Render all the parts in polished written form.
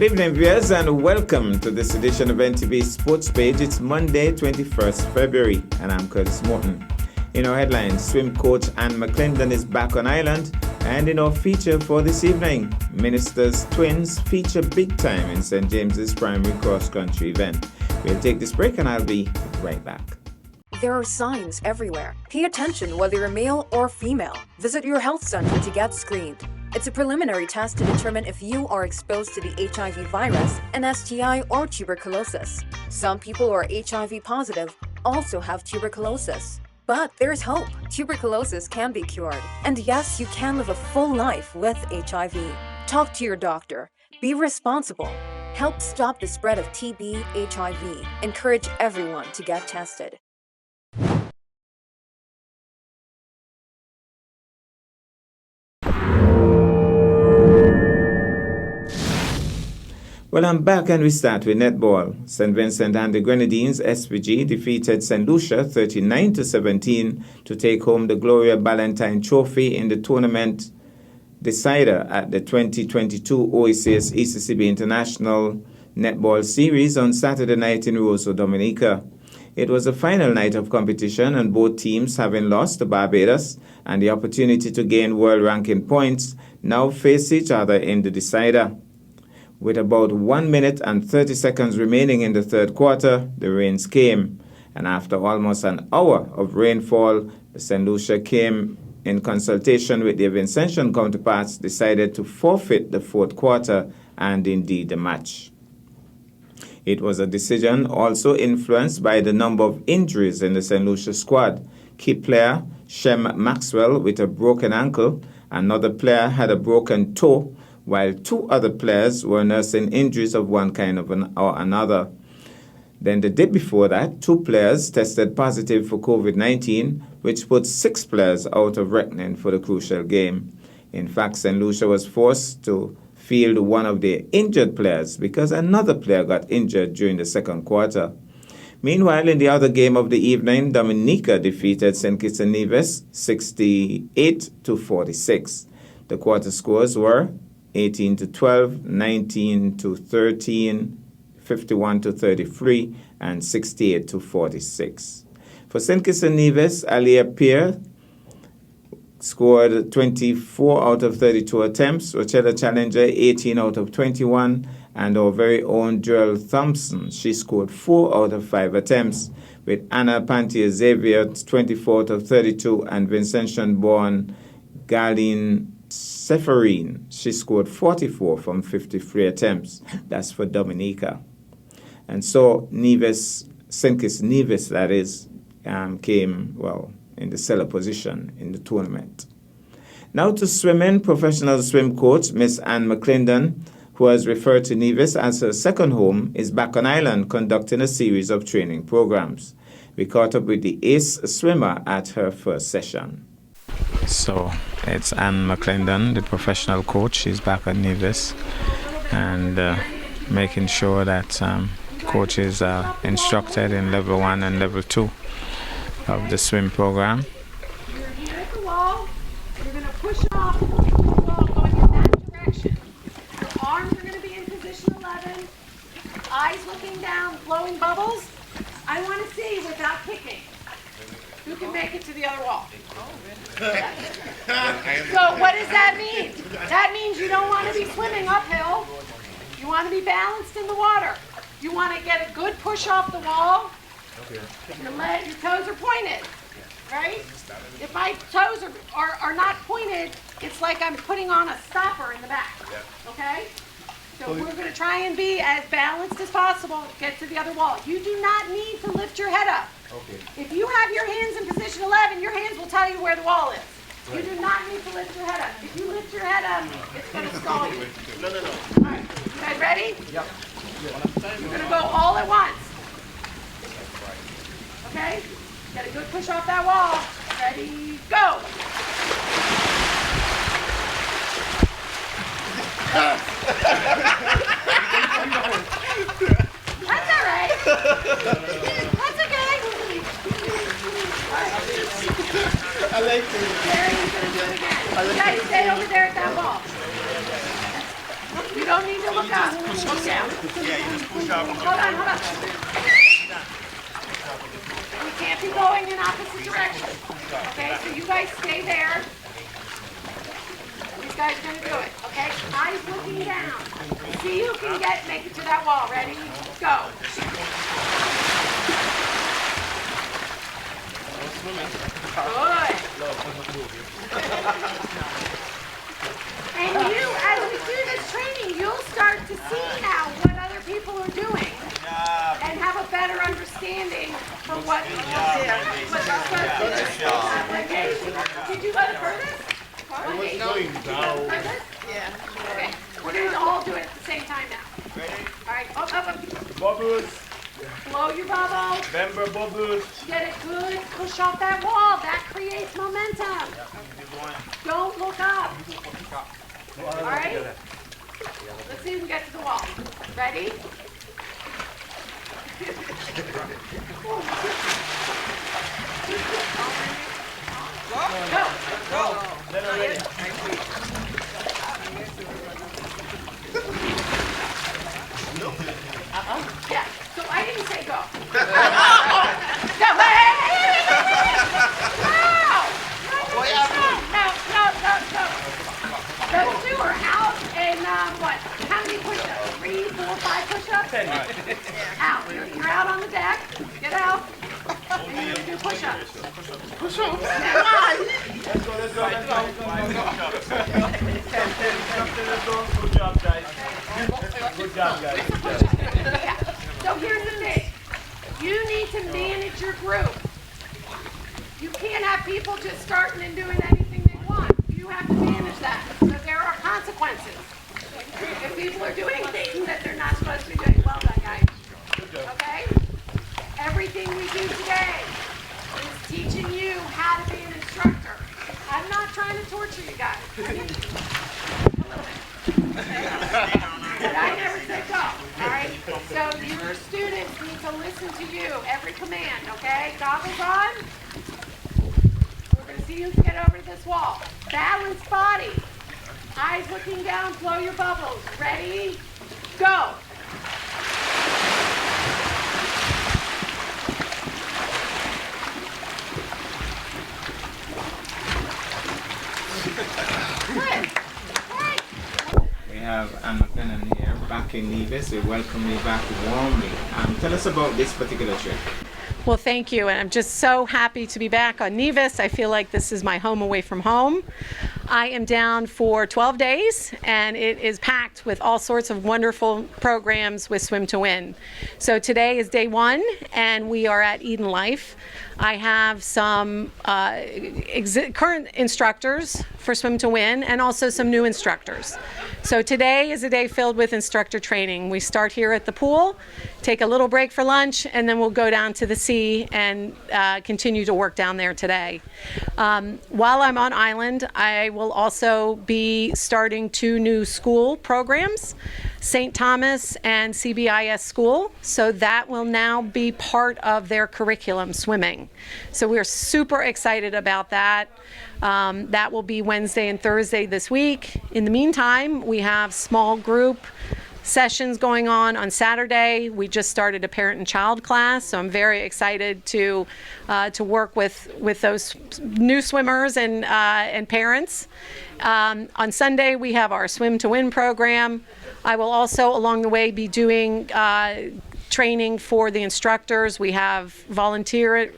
Good evening, viewers, and welcome to this edition of NTV Sports Page. It's Monday, 21st February, and I'm Curtis Morton. In our headlines, swim coach Anne McClendon is back on island, and in our feature for this evening, Ministers Twins feature big time in St. James's primary cross-country event. We'll take this break, and I'll be right back. There are signs everywhere. Pay attention whether you're male or female. Visit your health center to get screened. It's a preliminary test to determine if you are exposed to the HIV virus, an STI, or tuberculosis. Some people who are HIV positive also have tuberculosis. But there's hope. Tuberculosis can be cured. And yes, you can live a full life with HIV. Talk to your doctor. Be responsible. Help stop the spread of TB, HIV. Encourage everyone to get tested. Well, I'm back and we start with netball. St. Vincent and the Grenadines, SVG, defeated St. Lucia 39-17 to take home the Gloria Ballantyne Trophy in the tournament decider at the 2022 OACS ECCB International Netball Series on Saturday night in Roseau, Dominica. It was a final night of competition, and both teams, having lost to Barbados and the opportunity to gain world ranking points, now face each other in the decider. With about 1 minute and 30 seconds remaining in the third quarter, the rains came, and after almost an hour of rainfall, the St. Lucia came in consultation with their Vincentian counterparts, decided to forfeit the fourth quarter and indeed the match. It was a decision also influenced by the number of injuries in the St. Lucia squad. Key player Shem Maxwell with a broken ankle, another player had a broken toe, while two other players were nursing injuries of one kind or another. Then the day before that, two players tested positive for COVID-19, which put 6 players out of reckoning for the crucial game. In fact, St. Lucia was forced to field one of their injured players because another player got injured during the second quarter. Meanwhile, in the other game of the evening, Dominica defeated St. Kitts and Nevis 68-46. The quarter scores were 18-12, 19-13, 51-33, and 68-46. For St. Kitts and Nevis, Alia Pierre scored 24 out of 32 attempts, Rochella Challenger 18 out of 21, and our very own Joel Thompson, she scored 4 out of 5 attempts, with Anna Pantier Xavier 24 out of 32, and Vincentian-born Galine Seferine, she scored 44 from 53 attempts. That's for Dominica. And so Nevis, St. Kitts Nevis, that is, came, in the cellar position in the tournament. Now to swimming, professional swim coach Miss Anne McClendon, who has referred to Nevis as her second home, is back on island conducting a series of training programs. We caught up with the ace swimmer at her first session. So it's Anne McClendon, the professional coach. She's back at Nevis and making sure that coaches are instructed in level 1 and level 2 of the swim program. You're here at the wall. You're going to push off the wall going in that direction. Your arms are going to be in position 11. Eyes looking down, blowing bubbles. I want to see without kicking who can make it to the other wall. So what does that mean? That means you don't want to be swimming uphill. You want to be balanced in the water. You want to get a good push off the wall. Your toes are pointed, right? If my toes are not pointed, it's like I'm putting on a stopper in the back, okay? So we're going to try and be as balanced as possible, get to the other wall. You do not need to lift your head up. Okay. If you have your hands in position 11, your hands will tell you where the wall is. Right. You do not need to lift your head up. If you lift your head up, it's going to stall you. No. All right, you guys ready? Yep. You're going to go all at once. Okay? Get a good push off that wall. Ready, go. That's all right. That's okay. I like it. Mary's going to do it again. You guys stay over there at that wall. You don't need to look up. Look down. Hold on. We can't be going in opposite directions. Okay, so you guys stay there. These guys are going to do it, okay? Eyes looking down. See who can make it to that wall. Ready? Go. Good. And you, as we do this training, you'll start to see now what other people are doing and have a better understanding for what you're supposed to do. Did you go the furthest? Yeah. Okay. We're going to all do it at the same time now. Ready? All right. Up. Bubbles. Blow your bubble. Remember bubbles. Get it good. Push off that wall. That creates momentum. Don't look up. All right? Let's see if we can get to the wall. Ready? Go. Yeah. So I didn't say go. No. Those two are out and what? How many push-ups? 3, 4, 5 push-ups? 10. Out. You're out on the deck. Get out. And you're going to do push-ups. Push-ups? Let's go. Good job, guys. Good job, guys. Yeah. So here's the thing. You need to manage your group. You can't have people just starting and doing anything they want. You have to manage that. So there are consequences. If people are doing things that they're not supposed to be doing, well done, guys. Okay? Everything we do today is teaching you how to be an instructor. I'm not trying to torture you guys. I mean, a little bit. But I never said go, all right? So your students need to listen to you, every command, okay? Goggles on. We're going to see you get over to this wall. Balanced body. Eyes looking down, blow your bubbles. Ready? Go. Good. We have Anne McLennan here, back in Nevis. We welcome you back warmly. Tell us about this particular trip. Well, thank you, and I'm just so happy to be back on Nevis. I feel like this is my home away from home. I am down for 12 days, and it is packed with all sorts of wonderful programs with Swim to Win. So today is day 1, and we are at Eden Life. I have some current instructors for Swim to Win and also some new instructors. So today is a day filled with instructor training. We start here at the pool, take a little break for lunch, and then we'll go down to the sea and continue to work down there today. While I'm on island, I will also be starting 2 new school programs, St. Thomas and CBIS School. So that will now be part of their curriculum, swimming. So we're super excited about that. That will be Wednesday and Thursday this week. In the meantime, we have small group sessions going on Saturday. We just started a parent and child class, so I'm very excited to work with those new swimmers and parents. On Sunday, we have our Swim to Win program. I will also, along the way, be doing training for the instructors. We have volunteer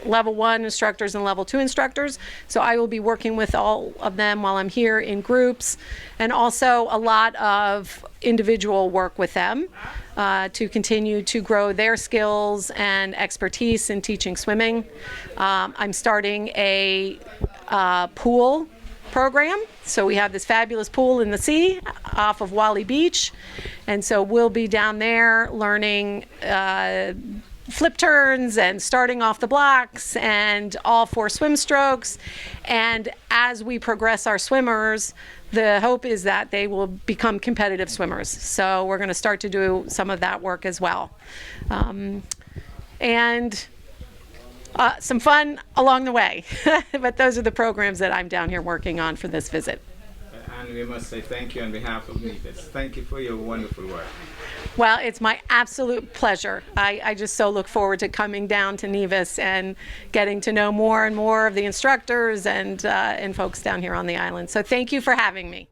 level 1 instructors and level 2 instructors. So I will be working with all of them while I'm here in groups, and also a lot of individual work with them to continue to grow their skills and expertise in teaching swimming. I'm starting a pool program. So we have this fabulous pool in the sea off of Wally Beach, and so we'll be down there learning flip turns and starting off the blocks and all 4 swim strokes. And as we progress our swimmers, the hope is that they will become competitive swimmers. So we're going to start to do some of that work as well. And some fun along the way. But those are the programs that I'm down here working on for this visit. And we must say thank you on behalf of Nevis. Thank you for your wonderful work. Well, it's my absolute pleasure. I just so look forward to coming down to Nevis and getting to know more and more of the instructors and folks down here on the island. So thank you for having me.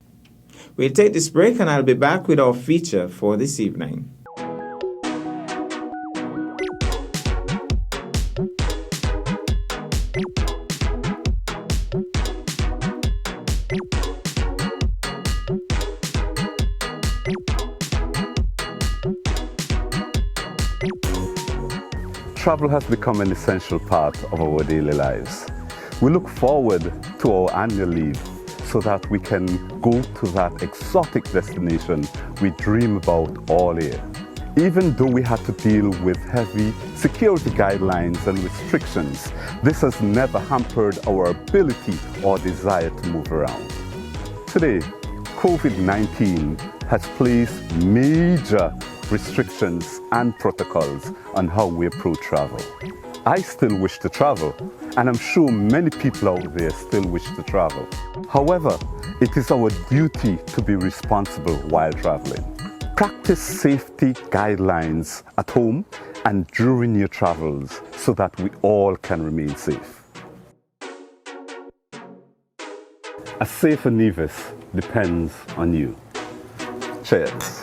We'll take this break and I'll be back with our feature for this evening. Travel has become an essential part of our daily lives. We look forward to our annual leave so that we can go to that exotic destination we dream about all year. Even though we had to deal with heavy security guidelines and restrictions, this has never hampered our ability or desire to move around. Today, COVID-19 has placed major restrictions and protocols on how we approach travel. I still wish to travel, and I'm sure many people out there still wish to travel. However, it is our duty to be responsible while traveling. Practice safety guidelines at home and during your travels so that we all can remain safe. A safer Nevis depends on you. Cheers.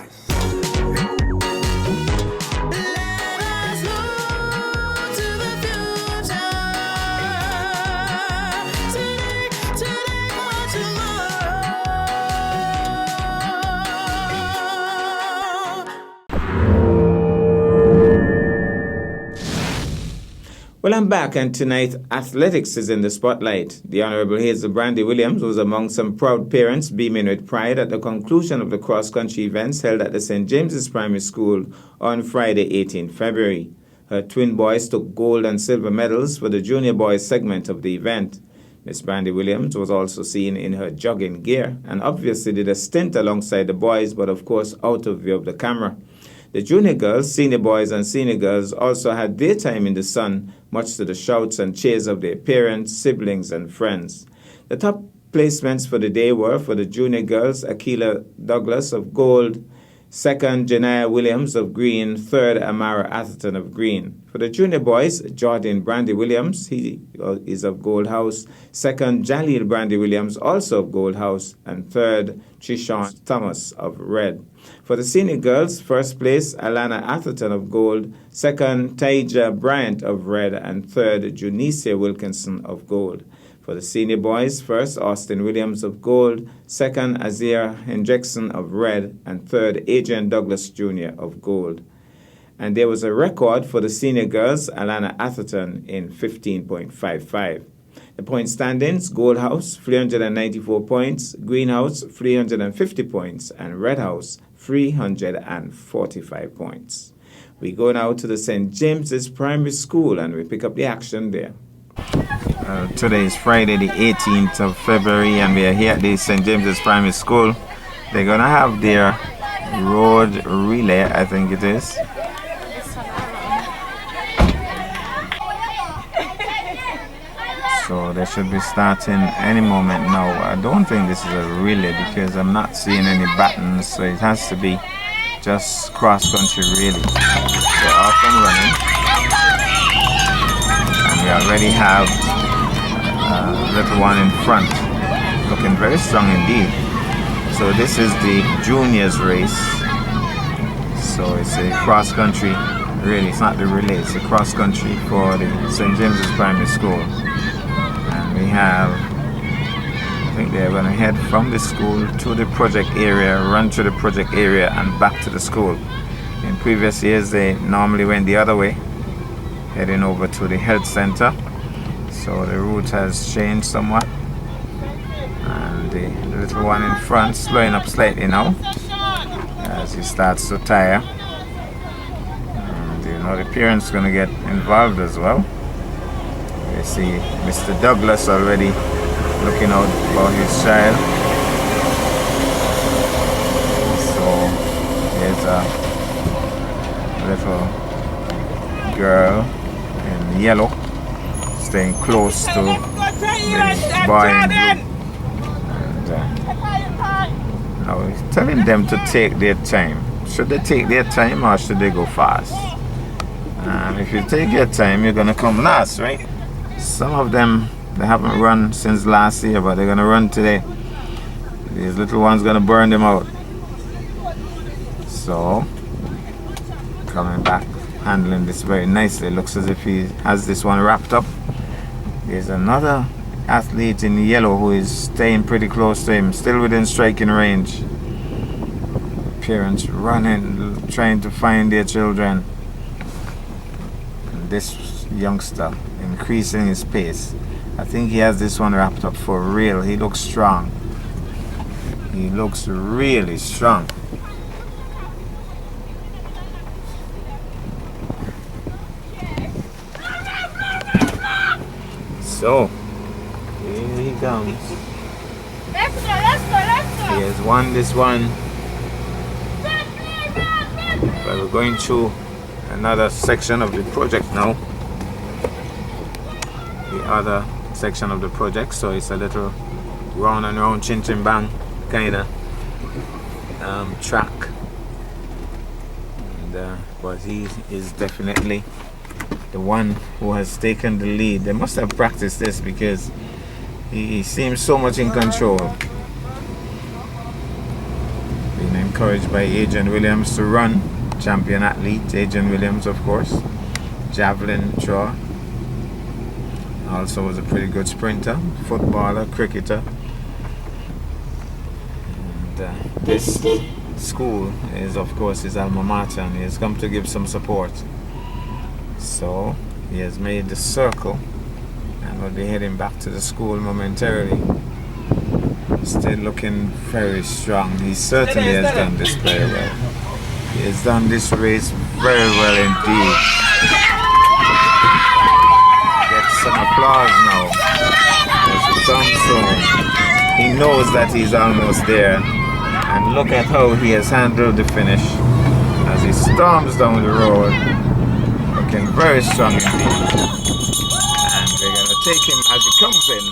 Well, I'm back, and tonight athletics is in the spotlight. The Honorable Hazel Brandy Williams was among some proud parents beaming with pride at the conclusion of the cross-country events held at the St. James's Primary School on Friday, 18 February. Her twin boys took gold and silver medals for the junior boys segment of the event. Miss Brandy Williams was also seen in her jogging gear and obviously did a stint alongside the boys, but of course out of view of the camera. The junior girls, senior boys and senior girls also had their time in the sun, much to the shouts and cheers of their parents, siblings and friends. The top placements for the day were for the junior girls, Akila Douglas of gold, second, Janaya Williams of green, third, Amara Atherton of green. For the junior boys, Jordan Brandy Williams, he is of Gold House, second, Jaleel Brandy Williams, also of Gold House, and third, Trishan Thomas of red. For the senior girls, first place, Alana Atherton of gold, second, Taija Bryant of red, and third, Junicia Wilkinson of gold. For the senior boys, first, Austin Williams of gold, second, Azir Hendrickson of red, and third, Adrian Douglas Jr. of gold. And there was a record for the senior girls, Alana Atherton, in 15.55. The point standings, Gold House, 394 points, Green House, 350 points, and Red House, 345 points. We go now to the St. James's Primary School and we pick up the action there. Today is Friday the 18th of February and we are here at the St. James's Primary School. They're going to have their road relay, I think it is. So they should be starting any moment now. I don't think this is a relay because I'm not seeing any buttons, so it has to be just cross-country really. They're off and running. And we already have a little one in front, looking very strong indeed. So this is the juniors race. So it's a cross-country, really, it's not the relay, it's a cross-country for the St. James's Primary School. We have, I think they're going to head from the school to the project area, run to the project area and back to the school. In previous years they normally went the other way, heading over to the health center. So the route has changed somewhat. And the little one in front slowing up slightly now as he starts to tire. And you know the parents are going to get involved as well. You see Mr. Douglas already looking out for his child. So there's a little girl in yellow staying close to the boy in blue. And Now he's telling them to take their time. Should they take their time or should they go fast? And if you take your time, you're gonna come last, right? Some of them, they haven't run since last year, but they're gonna run today. These little ones gonna burn them out. So, coming back, handling this very nicely. Looks as if he has this one wrapped up. There's another athlete in yellow who is staying pretty close to him, still within striking range. Parents running, trying to find their children. And this youngster increasing his pace. I think he has this one wrapped up for real. He looks strong. He looks really strong. So, here he comes. Let's go. He has won this one. But we're going through another section of the project now. The other section of the project, so it's a little round and round, chin chin bang kind of track. And, but he is definitely the one who has taken the lead. They must have practiced this because he seems so much in control. Being encouraged by Adrian Williams to run. Champion athlete, Adrian Williams, of course. Javelin thrower. Also was a pretty good sprinter, footballer, cricketer. And this school is, of course, his alma mater, and he has come to give some support. So he has made the circle and will be heading back to the school momentarily. Still looking very strong. He certainly has done this very well. He has done this race very well indeed. Get some applause now. As he comes home, he knows that he's almost there. And look at how he has handled the finish as he storms down the road. Looking very strong indeed. And we're going to take him as he comes in.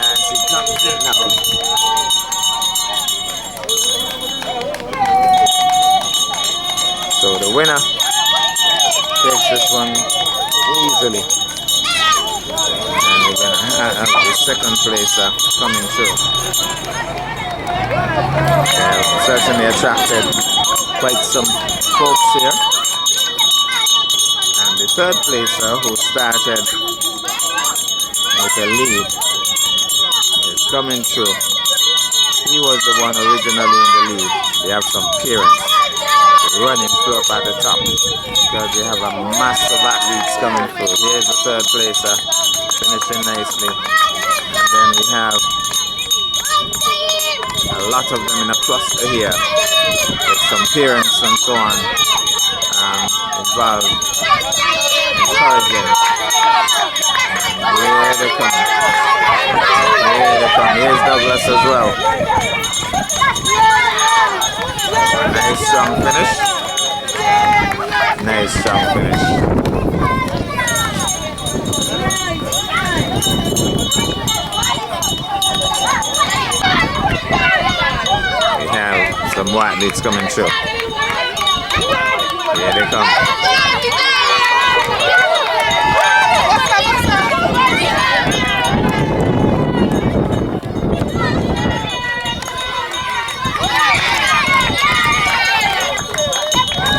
As he comes in now. So the winner takes this one easily. And we're going to have the second placer coming through. Certainly attracted quite some folks here. And the third placer, who started with a lead, is coming through. He was the one originally in the lead. They have some parents running through up at the top because they have a mass of athletes coming through. Here's the third placer finishing nicely. And then we have a lot of them in a cluster here with some parents and so on involved, encouraging. And here they come. Here they come. Here's Douglas as well. Nice strong finish. Nice strong finish. We have some white leads coming through. Here they come.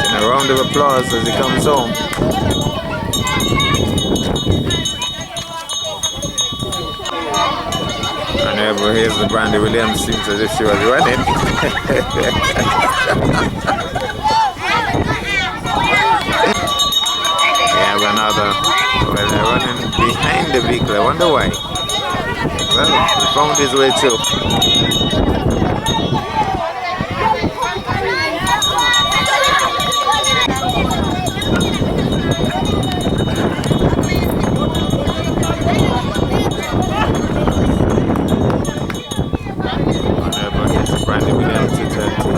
A round of applause as he comes home. And everyone hears the Brandy Williams seems as if she was running. We have another. Well, they're running behind the vehicle. I wonder why. Well, he found his way through.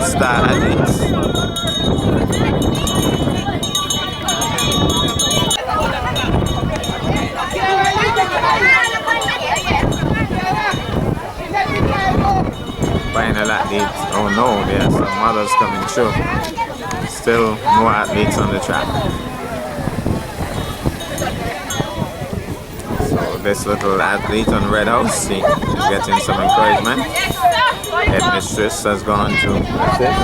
Star athletes. Final athlete others coming through. Still more athletes on the track. So this little athlete on Red House, she getting some encouragement. Headmistress has gone to assist.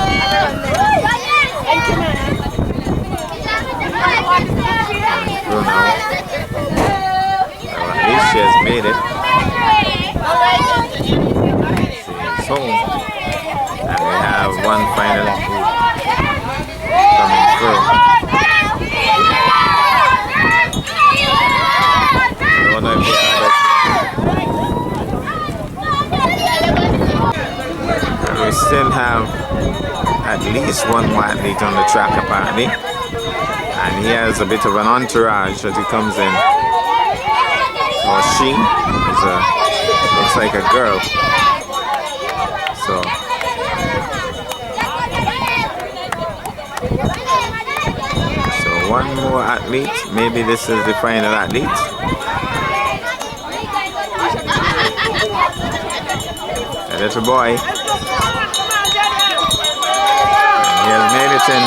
Through now. Well, at least she has made it. She's home. And we have one final group coming through. I don't know if they are. We still have at least one more athlete on the track apparently. And he has a bit of an entourage as he comes in. Or she is looks like a girl. So one more athlete. Maybe this is the final athlete. A little boy. And he has made it in.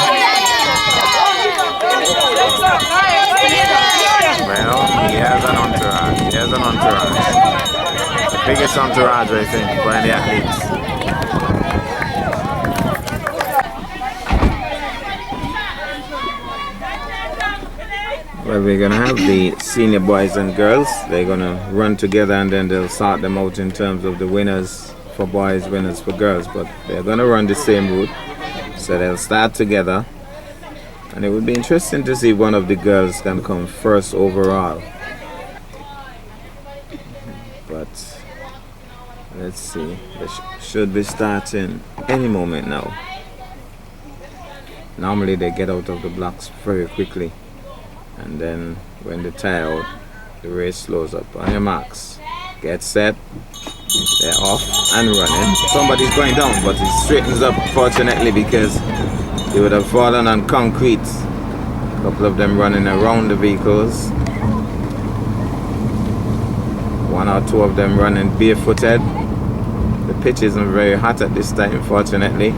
Well, he has an entourage. He has an entourage. The biggest entourage, I think, for any athletes. Well, we're going to have the senior boys and girls. They're going to run together and then they'll sort them out in terms of the winners for boys, winners for girls. But they're going to run the same route. So they'll start together. And it would be interesting to see one of the girls can come first overall. But let's see. They should be starting any moment now. Normally they get out of the blocks very quickly. And then when they tire out, the race slows up. On your marks, get set, they're off and running. Somebody's going down, but it straightens up fortunately because they would have fallen on concrete. A couple of them running around the vehicles. One or two of them running barefooted. The pitch isn't very hot at this time, fortunately.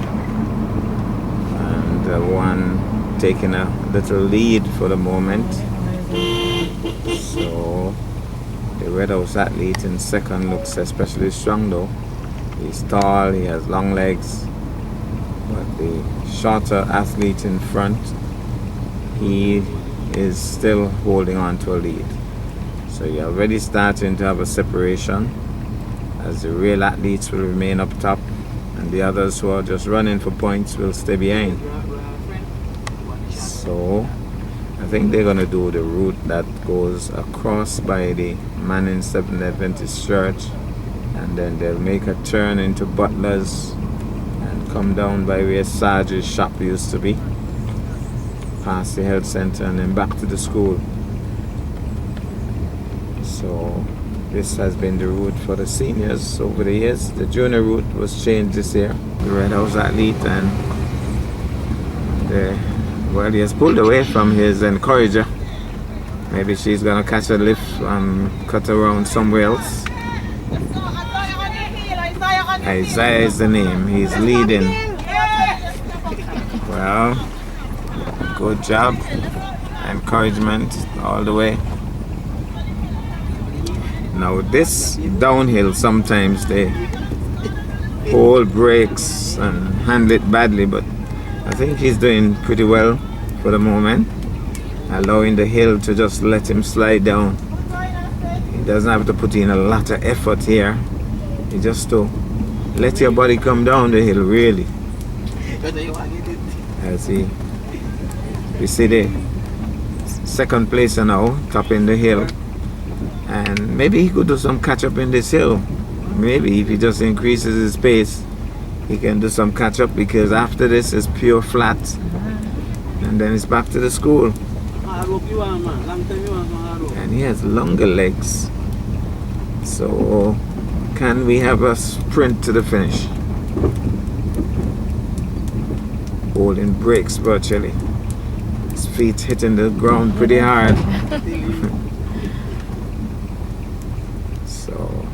And one taking a little lead for the moment. So the Red House athlete in second looks especially strong though. He's tall, he has long legs, but the shorter athlete in front, he is still holding on to a lead. So you're already starting to have a separation as the real athletes will remain up top and the others who are just running for points will stay behind. So I think they're going to do the route that goes across by the Manning Seventh Adventist Church, and then they'll make a turn into Butler's and come down by where Sarge's shop used to be, past the health center and then back to the school. So this has been the route for the seniors over the years. The junior route was changed this year. The Red House athlete and well, he has pulled away from his encourager. Maybe she's gonna catch a lift and cut around somewhere else. Isaiah is the name. He's leading. Well, good job. Encouragement all the way. Now this downhill, sometimes they hold brakes and handle it badly, but I think he's doing pretty well for the moment, allowing the hill to just let him slide down. He doesn't have to put in a lot of effort here. He just to let your body come down the hill, really. As you see the second placer now, topping the hill. And maybe he could do some catch up in this hill. Maybe if he just increases his pace, he can do some catch up, because after this is pure flat and then it's back to the school. And he has longer legs, so can we have a sprint to the finish? Holding brakes virtually, his feet hitting the ground pretty hard. So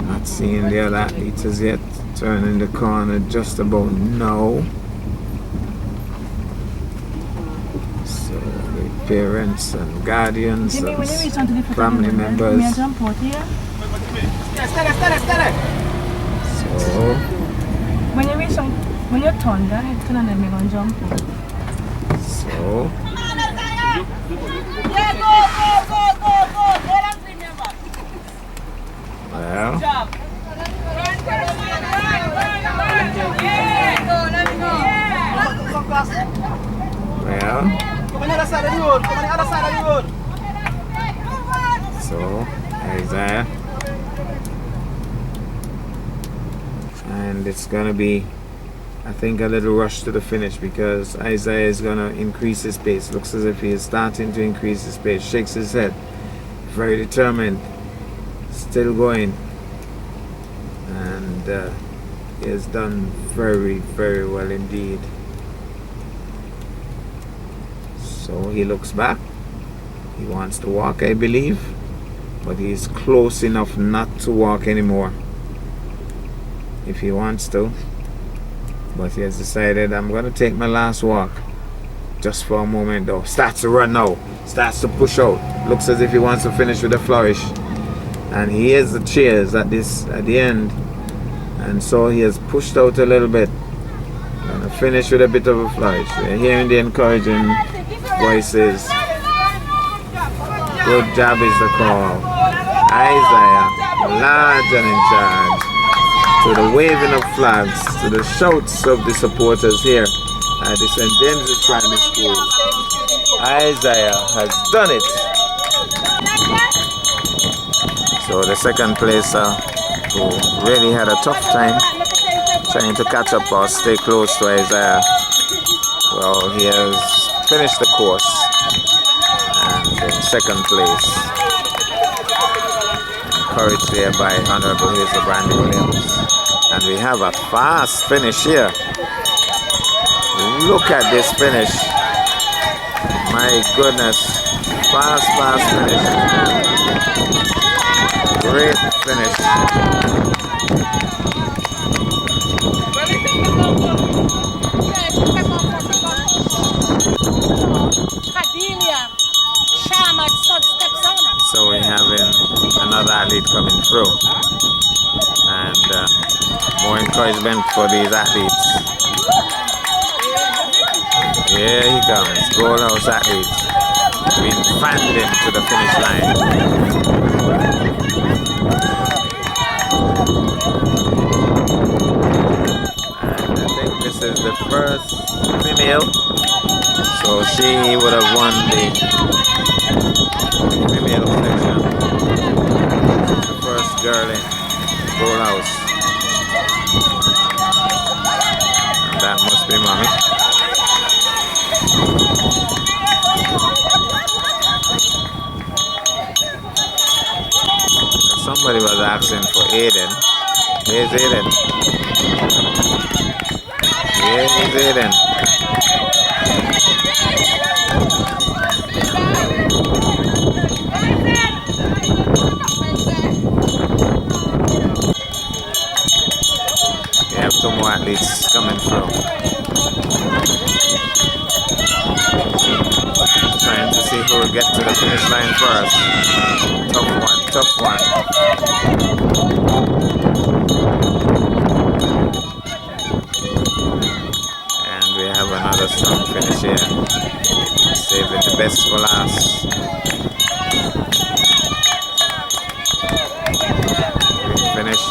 not seeing the other athletes as yet. Turning the corner just about now. So the parents and guardians and family members. So when you reach when you turn that, turn and then we're gonna jump. So Yeah, go. Don't remember. well, well, Come on the other side of the road. Come on the other side of the road. so Isaiah, and it's gonna be, I think, a little rush to the finish because Isaiah is gonna increase his pace. Looks as if he is starting to increase his pace. Shakes his head, very determined, still going, and he has done very, very well indeed. So he looks back. He wants to walk, I believe, but he's close enough not to walk anymore if he wants to. But he has decided, I'm going to take my last walk just for a moment though. Starts to run now. Starts to push out. Looks as if he wants to finish with a flourish. And he hears the cheers at the end. And so he has pushed out a little bit. Gonna finish with a bit of a flourish. We're hearing the encouraging voices. Good job is the call. Isaiah, large and in charge. To the waving of flags, to the shouts of the supporters here at the St. James's Primary School. Isaiah has done it. So the second placer, who really had a tough time trying to catch up or stay close to Isaiah, well, he has finished the course and in second place. Encouraged there by Honorable Hazel Brandy Williams. And we have a fast finish here. Look at this finish. My goodness. Fast finish. Great finish. So we're having another athlete coming through. And more encouragement for these athletes. Here he comes, Gold House athletes, being fanned into the finish line. And I think this is the first female, so she would have won the female section. It's the first girl in Gold House. And that must be Mommy. Somebody was asking for Aiden. Here's Aiden. Here's Aiden. We have two more athletes coming through. Trying to see who will get to the finish line first. Tough one. And we have another strong finish here. Saving the best for last. Finish.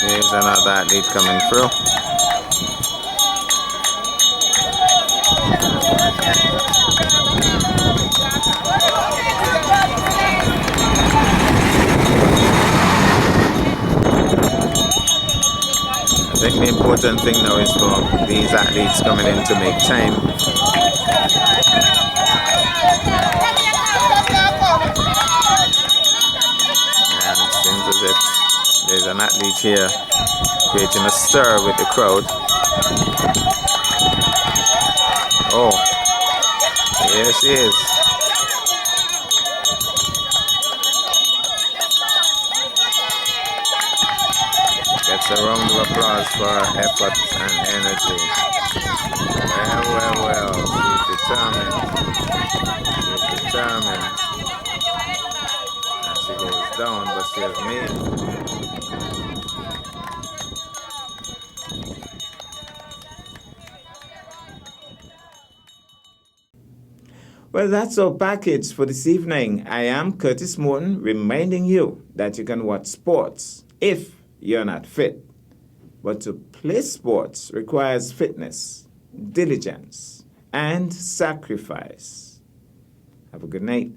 Here's another athlete coming through. I think the important thing now is for these athletes coming in to make time. And it seems as if athlete here creating a stir with the crowd. Oh, here she is. Gets a round of applause for her effort and energy. Well, she's determined. And she goes down, but she's made. Well, that's our package for this evening. I am Curtis Morton, reminding you that you can watch sports if you're not fit. But to play sports requires fitness, diligence, and sacrifice. Have a good night.